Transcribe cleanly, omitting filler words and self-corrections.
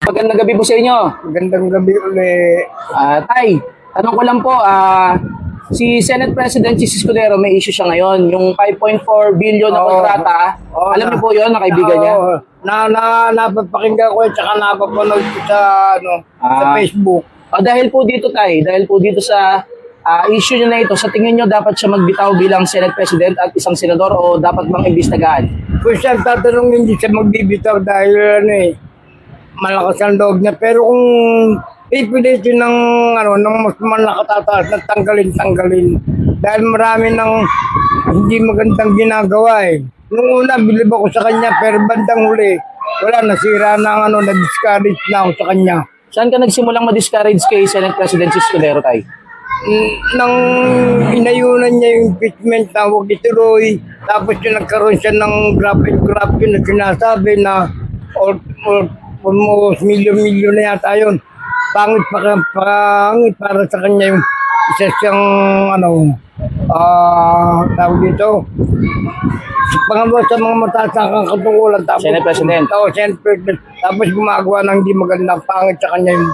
Magandang gabi po sa inyo. Magandang gabi ulit. Tay, tanong ko lang po, si Senate President Chis Escudero, may issue siya ngayon, yung 5.4 billion na kontrata. Alam niyo po yun, na kaibigan niya? Napapakinggan ko at saka napapanood ko sa, sa Facebook. Dahil po dito, Tay, dahil po dito sa issue niya na ito, sa tingin niyo dapat siya magbitaw bilang Senate President at isang senador o dapat bang imbestigahan? Kung siya tatanong, hindi siya magbibitaw dahil malakas ang loob niya. Pero kung pipilitin ng mas nakatataas na tanggalin. Dahil marami ng hindi magandang ginagawa eh. Nung una, bilib ako sa kanya, pero bandang huli, wala, nasira na na-discourage na ako sa kanya. Saan ka nagsimulang ma-discourage kay Senate President Chis Escudero, Tay? Nang inayunan niya yung impeachment na huwag ituloy, tapos yung nagkaroon siya ng corruption na sinasabi na almost milyon na yata yun. Pangit para sa kanya yung isa siyang tawag dito. Pangalawa sa mga matasakang katungkulan. Senate President. Senate President. Tapos gumagawa ng hindi magandang pangit sa kanya yung